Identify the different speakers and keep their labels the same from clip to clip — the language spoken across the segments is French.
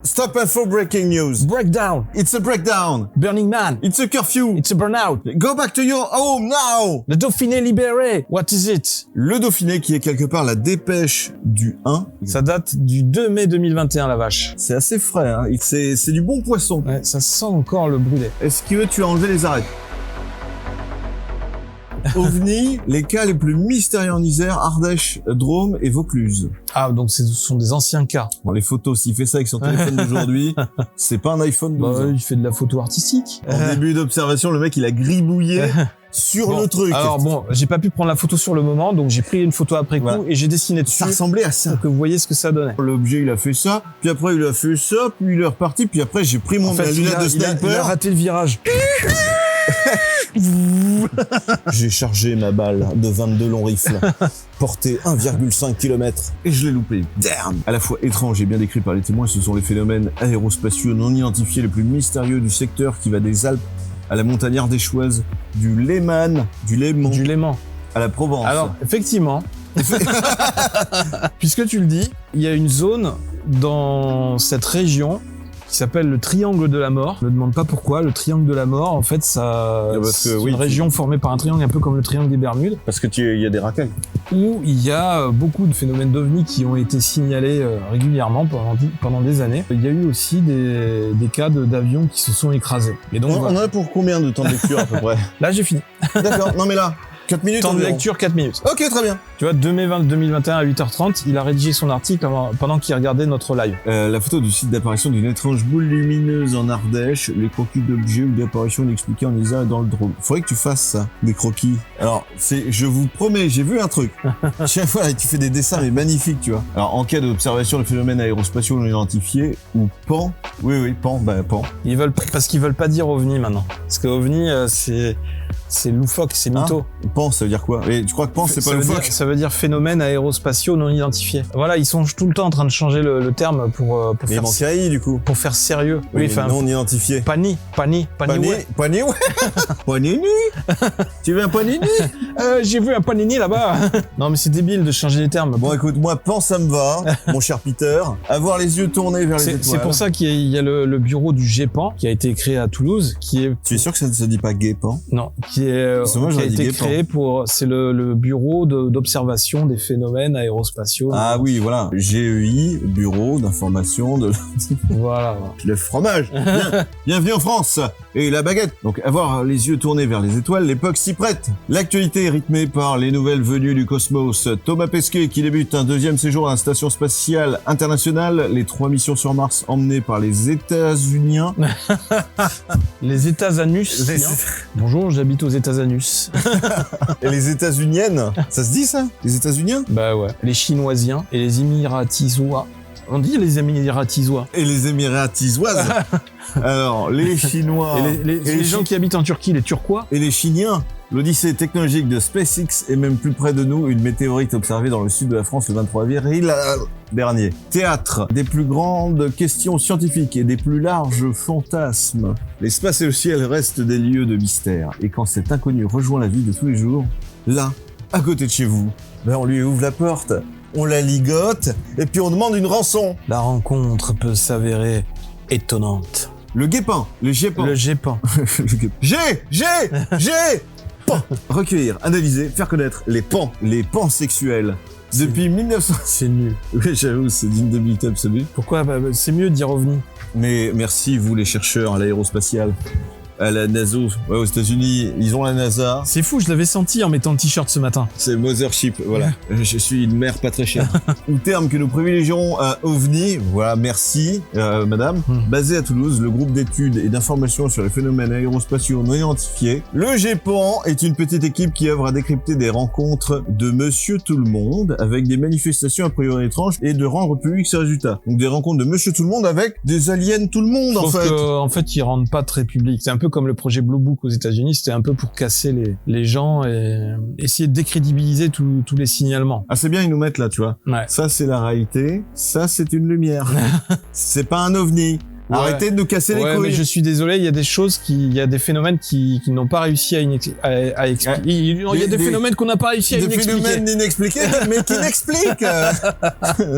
Speaker 1: Stop info breaking news.
Speaker 2: Breakdown.
Speaker 1: It's a breakdown.
Speaker 2: Burning Man.
Speaker 1: It's a curfew.
Speaker 2: It's a burnout.
Speaker 1: Go back to your home now.
Speaker 2: Le Dauphiné libéré. What is it?
Speaker 1: Le Dauphiné qui est quelque part la dépêche du 1.
Speaker 2: Ça date du 2 mai 2021, la vache.
Speaker 1: C'est assez frais, hein. C'est du bon poisson.
Speaker 2: Ouais, ça sent encore le brûlé.
Speaker 1: Est-ce que tu as enlevé les arêtes? OVNI, les cas les plus mystérieux en Isère, Ardèche, Drôme et Vaucluse.
Speaker 2: Ah, donc ce sont des anciens cas.
Speaker 1: Bon, les photos, s'il fait ça avec son téléphone d'aujourd'hui, c'est pas un iPhone 12.
Speaker 2: Bah, il fait de la photo artistique.
Speaker 1: En début d'observation, le mec, il a gribouillé sur le truc.
Speaker 2: Alors bon, j'ai pas pu prendre la photo sur le moment, donc j'ai pris une photo après coup et j'ai dessiné dessus.
Speaker 1: Ça ressemblait à ça.
Speaker 2: Pour que vous voyez ce que ça donnait.
Speaker 1: L'objet, il a fait ça, puis après, il a fait ça, puis il est reparti, puis après, j'ai pris ma lunette de sniper.
Speaker 2: Il a raté le virage.
Speaker 1: J'ai chargé ma balle de 22 longs rifles, portée 1,5 km, et je l'ai loupé. Damn. À la fois étrange et bien décrit par les témoins, ce sont les phénomènes aérospatiaux non identifiés les plus mystérieux du secteur qui va des Alpes à la montagne ardéchoise, du Léman à la Provence.
Speaker 2: Alors, effectivement, puisque tu le dis, il y a une zone dans cette région qui s'appelle le Triangle de la Mort. Je me demande pas pourquoi, le Triangle de la Mort, en fait, c'est une région formée par un triangle un peu comme le Triangle des Bermudes.
Speaker 1: Parce que il y a des racailles.
Speaker 2: Où il y a beaucoup de phénomènes d'OVNI qui ont été signalés régulièrement pendant des années. Il y a eu aussi des cas d'avions qui se sont écrasés. Et donc,
Speaker 1: on en a pour combien de temps de lecture à peu près?
Speaker 2: Là, j'ai fini.
Speaker 1: D'accord, non mais là, 4 minutes
Speaker 2: Temps de
Speaker 1: environ.
Speaker 2: lecture, 4 minutes.
Speaker 1: Ok, très bien.
Speaker 2: Tu vois, 2 mai 2021 à 8h30, il a rédigé son article pendant qu'il regardait notre live.
Speaker 1: La photo du site d'apparition d'une étrange boule lumineuse en Ardèche, les croquis d'objets ou d'apparitions inexpliquées en Isère et dans le Drôme. Faudrait que tu fasses ça, des croquis. Alors, je vous promets, j'ai vu un truc. Chaque fois, tu fais des dessins, mais magnifiques, tu vois. Alors, en cas d'observation de phénomènes aérospatiaux non identifiés, ou PAN. Oui, PAN, PAN.
Speaker 2: Parce qu'ils veulent pas dire OVNI maintenant. Parce que OVNI, c'est loufoque, c'est mytho.
Speaker 1: PAN, ça veut dire quoi? Et tu crois que PAN, c'est pas loufoque?
Speaker 2: Ça veut dire phénomènes aérospatiaux non identifiés. Voilà, ils sont tout le temps en train de changer le terme pour
Speaker 1: mais
Speaker 2: faire
Speaker 1: manquait du coup.
Speaker 2: pour faire sérieux.
Speaker 1: Oui, enfin non identifié.
Speaker 2: Pani, ouais.
Speaker 1: Panini, ouais. Panini. Tu veux un panini?
Speaker 2: J'ai vu un panini là-bas. Non, mais c'est débile de changer les termes.
Speaker 1: Bon, écoute, moi, PAN, ça me va, mon cher Peter. Avoir les yeux tournés vers les étoiles.
Speaker 2: C'est pour ça qu'il y a le bureau du GEPAN qui a été créé à Toulouse, qui est...
Speaker 1: Tu es sûr que ça ne se dit pas GEPAN?
Speaker 2: Non, qui a été créé c'est le bureau d'observation des phénomènes aérospatiaux.
Speaker 1: Ah oui, voilà. GEI, bureau d'information de...
Speaker 2: Voilà.
Speaker 1: Le fromage. Bienvenue en France. Et la baguette. Donc, avoir les yeux tournés vers les étoiles, l'époque s'y prête. L'actualité est rythmée par les nouvelles venues du cosmos. Thomas Pesquet qui débute un deuxième séjour à la station spatiale internationale. Les 3 missions sur Mars emmenées par les États-Uniens.
Speaker 2: Les États-Anus. Bonjour, j'habite aux États-Anus.
Speaker 1: Et les États-Uniennes. Ça se dit ça? Les États-Uniens?
Speaker 2: Bah ouais. Les Chinoisiens et les Émiratisois. On dit les Émiratisois.
Speaker 1: Et les Émiratisoises. Alors, les Chinois...
Speaker 2: Et les gens qui habitent en Turquie, les Turquois.
Speaker 1: Et les Chiniens. L'Odyssée technologique de SpaceX est même plus près de nous, une météorite observée dans le sud de la France le 23 avril dernier. Théâtre des plus grandes questions scientifiques et des plus larges fantasmes. L'espace et le ciel restent des lieux de mystère. Et quand cet inconnu rejoint la vie de tous les jours, là, à côté de chez vous, on lui ouvre la porte, on la ligote, et puis on demande une rançon.
Speaker 2: La rencontre peut s'avérer étonnante.
Speaker 1: Le guépin, le GEPAN.
Speaker 2: Le GEPAN.
Speaker 1: Pan. Recueillir, analyser, faire connaître les pans sexuels. Depuis 1900...
Speaker 2: C'est nul.
Speaker 1: Oui, j'avoue, c'est d'une débilité absolue.
Speaker 2: Pourquoi? C'est mieux de dire OVNI.
Speaker 1: Mais merci, vous les chercheurs à l'aérospatiale, à la NASA, ouais, aux États-Unis, ils ont la NASA.
Speaker 2: C'est fou, je l'avais senti en mettant le t-shirt ce matin.
Speaker 1: C'est Mothership, voilà. Je suis une mère pas très chère. Ou terme que nous privilégions à OVNI, voilà, merci, madame. Basé à Toulouse, le groupe d'études et d'informations sur les phénomènes aérospatiaux non identifiés, le GEPAN est une petite équipe qui œuvre à décrypter des rencontres de Monsieur Tout-le-Monde avec des manifestations a priori étranges et de rendre public ces résultats. Donc des rencontres de Monsieur Tout-le-Monde avec des aliens Tout-le-Monde, en fait.
Speaker 2: En fait, ils rendent pas très public. C'est un peu comme le projet Blue Book aux États-Unis, c'était un peu pour casser les gens et essayer de décrédibiliser tous les signalements.
Speaker 1: Ah, c'est bien, ils nous mettent là, tu vois.
Speaker 2: Ouais.
Speaker 1: Ça, c'est la réalité. Ça, c'est une lumière. C'est pas un ovni. Arrêtez de nous casser les couilles.
Speaker 2: Mais je suis désolé, il y a des choses il y a des phénomènes qui n'ont pas réussi à expliquer. Il y a des phénomènes qu'on n'a pas réussi à inexpliquer.
Speaker 1: Des phénomènes inexpliqués, mais qui l'expliquent.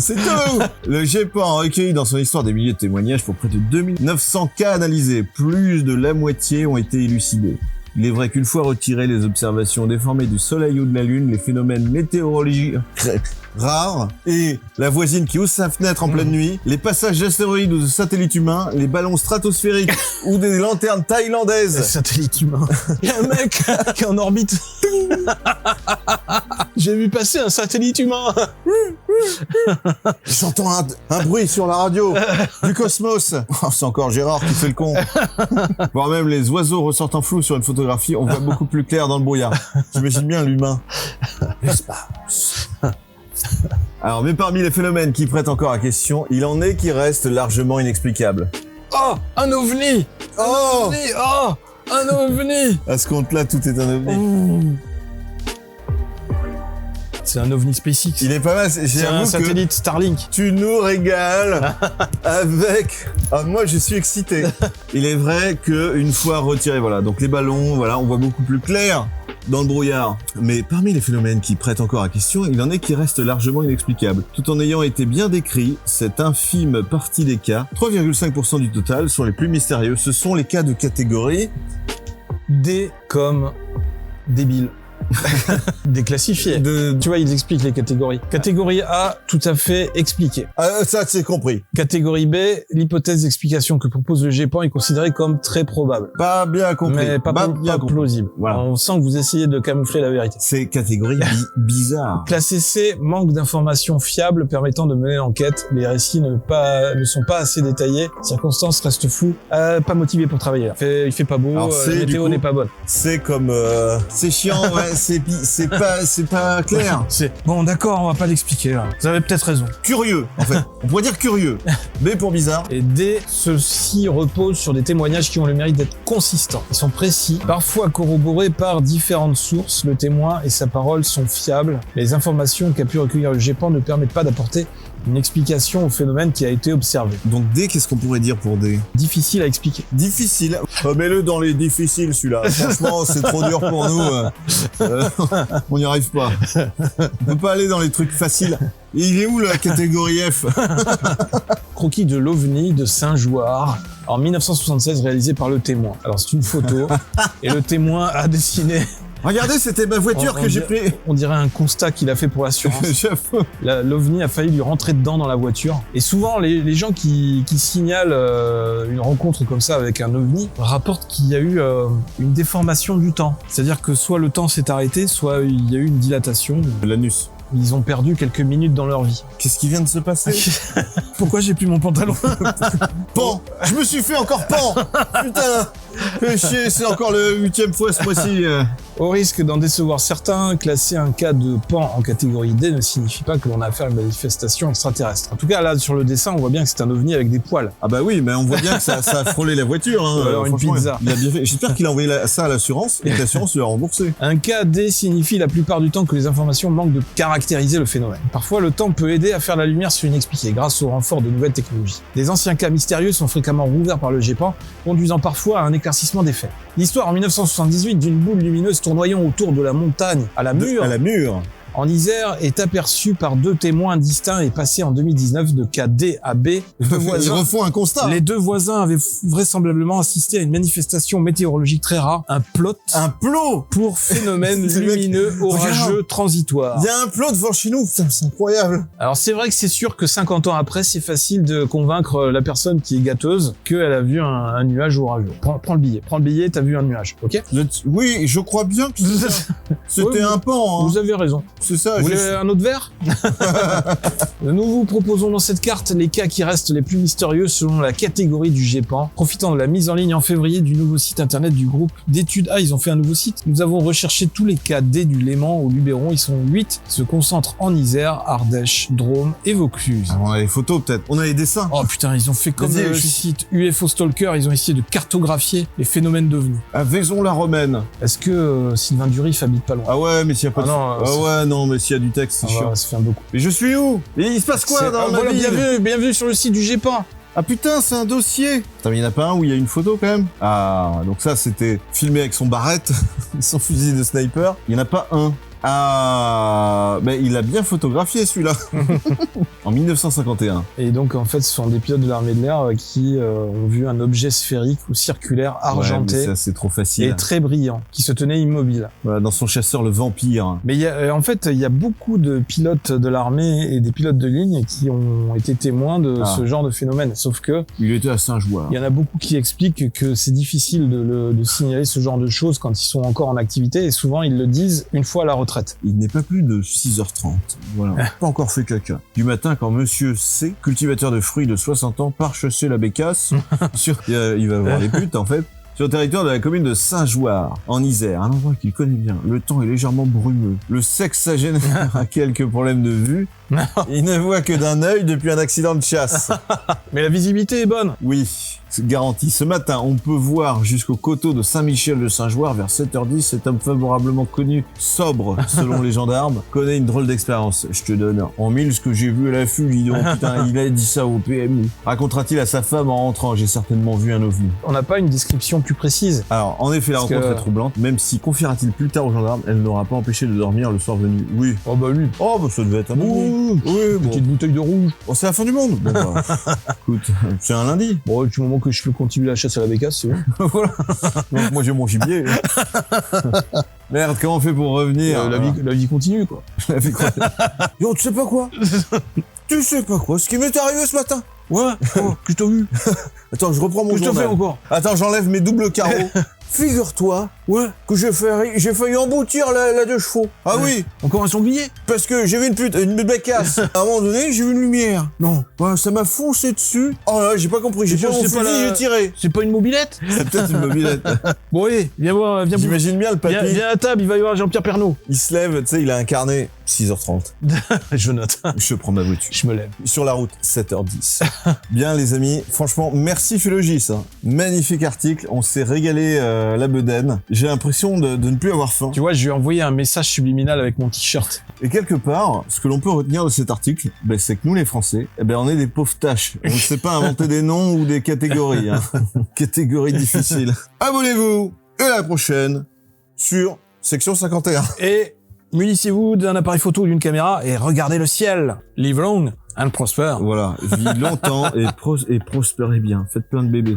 Speaker 1: C'est tout. Le GEPAN a recueilli dans son histoire des milliers de témoignages pour près de 2900 cas analysés. Plus de la moitié ont été élucidés. Il est vrai qu'une fois retirées les observations déformées du Soleil ou de la Lune, les phénomènes météorologiques rares et la voisine qui ouvre sa fenêtre en pleine nuit, les passages d'astéroïdes ou de satellites humains, les ballons stratosphériques ou des lanternes thaïlandaises.
Speaker 2: Les satellites humains. Il y a un mec qui est en orbite. J'ai vu passer un satellite humain.
Speaker 1: J'entends un bruit sur la radio du cosmos. Oh, c'est encore Gérard qui fait le con. Voire même les oiseaux ressortent en flou sur une photographie, on voit beaucoup plus clair dans le brouillard. J'imagine bien l'humain. L'espace. Alors, mais parmi les phénomènes qui prêtent encore à question, il en est qui restent largement inexplicables.
Speaker 2: Oh, un ovni.
Speaker 1: Oh,
Speaker 2: un ovni.
Speaker 1: À ce compte-là, tout est un ovni.
Speaker 2: C'est un ovni SpaceX.
Speaker 1: Il est pas mal.
Speaker 2: C'est un satellite Starlink.
Speaker 1: Tu nous régales avec... Ah, moi, je suis excité. Il est vrai qu'une fois retiré, voilà, donc les ballons, voilà, on voit beaucoup plus clair dans le brouillard. Mais parmi les phénomènes qui prêtent encore à question, il en est qui restent largement inexplicables. Tout en ayant été bien décrits, cette infime partie des cas, 3,5% du total, sont les plus mystérieux. Ce sont les cas de catégorie
Speaker 2: D comme débile. Déclassifié. Tu vois, ils expliquent les catégories. Catégorie A, tout à fait expliqué.
Speaker 1: Ça, c'est compris.
Speaker 2: Catégorie B, l'hypothèse d'explication que propose le GEPAN est considérée comme très probable.
Speaker 1: Pas bien compris.
Speaker 2: Mais pas plausible. Voilà. On sent que vous essayez de camoufler la vérité.
Speaker 1: C'est catégorie bizarre.
Speaker 2: Classé C, manque d'informations fiables permettant de mener l'enquête. Les récits ne sont pas assez détaillés. Circonstances restent floues. Pas motivé pour travailler. Il fait pas beau. La météo n'est pas bonne.
Speaker 1: C'est comme... c'est chiant, ouais. C'est pas clair.
Speaker 2: Bon, d'accord, on va pas l'expliquer, là. Vous avez peut-être raison.
Speaker 1: Curieux, en fait. On pourrait dire curieux. B pour bizarre.
Speaker 2: Et D, ceux-ci reposent sur des témoignages qui ont le mérite d'être consistants. Ils sont précis, parfois corroborés par différentes sources. Le témoin et sa parole sont fiables. Les informations qu'a pu recueillir le GEPAN ne permettent pas d'apporter une explication au phénomène qui a été observé.
Speaker 1: Donc D, qu'est-ce qu'on pourrait dire pour D?
Speaker 2: Difficile à expliquer.
Speaker 1: Difficile. Mets-le dans les difficiles, celui-là. Franchement, c'est trop dur pour nous. On n'y arrive pas. On peut pas aller dans les trucs faciles. Et il est où la catégorie F?
Speaker 2: Croquis de l'OVNI de Saint-Jouard en 1976 réalisé par le témoin. Alors c'est une photo et le témoin a dessiné...
Speaker 1: Regardez, c'était ma voiture que j'ai pris.
Speaker 2: On dirait un constat qu'il a fait pour l'assurance. L'OVNI a failli lui rentrer dedans dans la voiture. Et souvent, les gens qui signalent une rencontre comme ça avec un OVNI rapportent qu'il y a eu une déformation du temps. C'est-à-dire que soit le temps s'est arrêté, soit il y a eu une dilatation.
Speaker 1: L'anus.
Speaker 2: Ils ont perdu quelques minutes dans leur vie.
Speaker 1: Qu'est-ce qui vient de se passer?
Speaker 2: Pourquoi j'ai plus mon pantalon?
Speaker 1: Pan! Je me suis fait encore pan! Putain! Fais chier, c'est encore le 8e fois ce mois-ci.
Speaker 2: Au risque d'en décevoir certains, classer un cas de pan en catégorie D ne signifie pas que l'on a affaire à une manifestation extraterrestre. En tout cas, là, sur le dessin, on voit bien que c'est un ovni avec des poils.
Speaker 1: Ah bah oui, mais on voit bien que ça a frôlé la voiture. Hein.
Speaker 2: Alors une pizza.
Speaker 1: Il a bien fait. J'espère qu'il a envoyé ça à l'assurance et que l'assurance lui a remboursé.
Speaker 2: Un cas D signifie la plupart du temps que les informations manquent de caractériser le phénomène. Parfois, le temps peut aider à faire la lumière sur l'inexpliqué grâce au renfort de nouvelles technologies. Des anciens cas mystérieux sont fréquemment rouverts par le GEPAN, conduisant parfois à un éclaircissement des faits. L'histoire en 1978 d'une boule lumineuse tournoyant autour de la montagne à la Mure en Isère est aperçue par deux témoins distincts et passée en 2019 de cas D à B.
Speaker 1: Ils refont un constat.
Speaker 2: Les deux voisins avaient vraisemblablement assisté à une manifestation météorologique très rare, un plot pour phénomène lumineux orageux transitoire.
Speaker 1: Il y a un plot devant chez nous, putain, c'est incroyable.
Speaker 2: Alors c'est vrai que c'est sûr que 50 ans après, c'est facile de convaincre la personne qui est gâteuse qu'elle a vu un nuage orageux. Prends le billet, t'as vu un nuage, ok?
Speaker 1: Oui, je crois bien que c'était un pan. Hein.
Speaker 2: Vous avez raison.
Speaker 1: C'est ça.
Speaker 2: Vous voulez un autre verre? Nous vous proposons dans cette carte les cas qui restent les plus mystérieux selon la catégorie du GEPAN. Profitant de la mise en ligne en février du nouveau site internet du groupe d'études. Ah, ils ont fait un nouveau site. Nous avons recherché tous les cas D du Léman au Luberon. Ils sont 8. Ils se concentrent en Isère, Ardèche, Drôme et Vaucluse.
Speaker 1: Ah, on a les photos peut-être. On a les dessins.
Speaker 2: Oh putain, ils ont fait comme le site UFO Stalker. Ils ont essayé de cartographier les phénomènes d'OVNI.
Speaker 1: À Vaison-la-Romaine.
Speaker 2: Est-ce que Sylvain Durif habite pas loin?
Speaker 1: Ah ouais, mais s'il y a pas non, mais s'il y a du texte, c'est chiant.
Speaker 2: Ça fait un beaucoup.
Speaker 1: Mais je suis où? Et il se passe quoi dans ma vie?
Speaker 2: Bienvenue sur le site du GEPAN.
Speaker 1: Ah putain, c'est un dossier. Putain, mais il y en a pas un où il y a une photo quand même. Ah, donc ça c'était filmé avec son barrette, son fusil de sniper. Il y en a pas un. Ah, mais il a bien photographié celui-là. En 1951.
Speaker 2: Et donc en fait, ce sont des pilotes de l'armée de l'air qui ont vu un objet sphérique ou circulaire argenté.
Speaker 1: Ouais, mais c'est trop facile.
Speaker 2: Et très brillant, qui se tenait immobile.
Speaker 1: Voilà, dans son chasseur le Vampire.
Speaker 2: Mais en fait, il y a beaucoup de pilotes de l'armée et des pilotes de ligne qui ont été témoins de ce genre de phénomène. Sauf que
Speaker 1: il était à Saint-Jouard.
Speaker 2: Il y en a beaucoup qui expliquent que c'est difficile de signaler ce genre de choses quand ils sont encore en activité, et souvent ils le disent une fois à la retraite.
Speaker 1: Il n'est pas plus de 6h30. Voilà. Pas encore fait caca. Du matin, quand monsieur C, cultivateur de fruits de 60 ans, part chasser la bécasse, il va voir les putes, en fait, sur le territoire de la commune de Saint-Jouard, en Isère, un endroit qu'il connaît bien. Le temps est légèrement brumeux. Le sexagénaire a quelques problèmes de vue.
Speaker 2: Non.
Speaker 1: Il ne voit que d'un œil depuis un accident de chasse.
Speaker 2: Mais la visibilité est bonne.
Speaker 1: Oui, c'est garanti. Ce matin, on peut voir jusqu'au coteau de Saint-Michel de Saint-Jouard vers 7h10. Cet homme favorablement connu, sobre, selon les gendarmes, connaît une drôle d'expérience. Je te donne en mille ce que j'ai vu à l'affût, dis donc. Putain, il a dit ça au PMU. Racontera-t-il à sa femme en rentrant, j'ai certainement vu un ovni.
Speaker 2: On n'a pas une description plus précise.
Speaker 1: Alors, en effet, la rencontre est troublante, même si, confiera-t-il plus tard aux gendarmes, elle n'aura pas empêché de dormir le soir venu. Oui.
Speaker 2: Oh bah lui.
Speaker 1: Oh bah ça devait être un bon. Oui, bon.
Speaker 2: Petite bouteille de rouge.
Speaker 1: Bon, c'est la fin du monde. Bon, bah, écoute, c'est un lundi.
Speaker 2: Bon, du moment que je peux continuer la chasse à la bécasse, c'est bon.
Speaker 1: Voilà. Donc, moi, j'ai mon gibier. Merde, comment on fait pour revenir?
Speaker 2: La vie continue, quoi.
Speaker 1: La vie continue. Yo, tu sais pas quoi? Tu sais pas quoi? Ce qui m'est arrivé ce matin?
Speaker 2: Ouais. Oh, que je t'ai vu.
Speaker 1: Attends, je reprends mon journal.
Speaker 2: Qu'est-ce que t'as fait encore?
Speaker 1: Attends, j'enlève mes doubles carreaux. Figure-toi, que j'ai failli emboutir la 2 chevaux. Ah oui,
Speaker 2: encore un sanglier?
Speaker 1: parce que j'ai vu une bécasse. À un moment donné, j'ai vu une lumière.
Speaker 2: Non.
Speaker 1: Ouais, ça m'a foncé dessus. Oh là, j'ai pas compris. J'ai pas mon fusil, j'ai tiré.
Speaker 2: C'est pas une mobilette?
Speaker 1: C'est peut-être une mobilette.
Speaker 2: Bon, oui, viens voir, viens.
Speaker 1: J'imagine bien le papy.
Speaker 2: Viens à table, il va y avoir Jean-Pierre Pernaut.
Speaker 1: Il se lève, tu sais, il a un carnet. 6h30.
Speaker 2: Je note.
Speaker 1: Je prends ma voiture.
Speaker 2: Je me lève.
Speaker 1: Sur la route, 7h10. Bien les amis, franchement, merci Philogis. Hein. Magnifique article, on s'est régalé la bedaine. J'ai l'impression de ne plus avoir faim.
Speaker 2: Tu vois, je lui ai envoyé un message subliminal avec mon t-shirt.
Speaker 1: Et quelque part, ce que l'on peut retenir de cet article, c'est que nous les Français, on est des pauvres tâches. On ne sait pas inventer des noms ou des catégories. Hein. Catégories difficiles. Abonnez-vous et à la prochaine sur Section 51.
Speaker 2: Et munissez-vous d'un appareil photo ou d'une caméra et regardez le ciel. Live long and prosper.
Speaker 1: Voilà, vis longtemps et prospérez bien. Faites plein de bébés.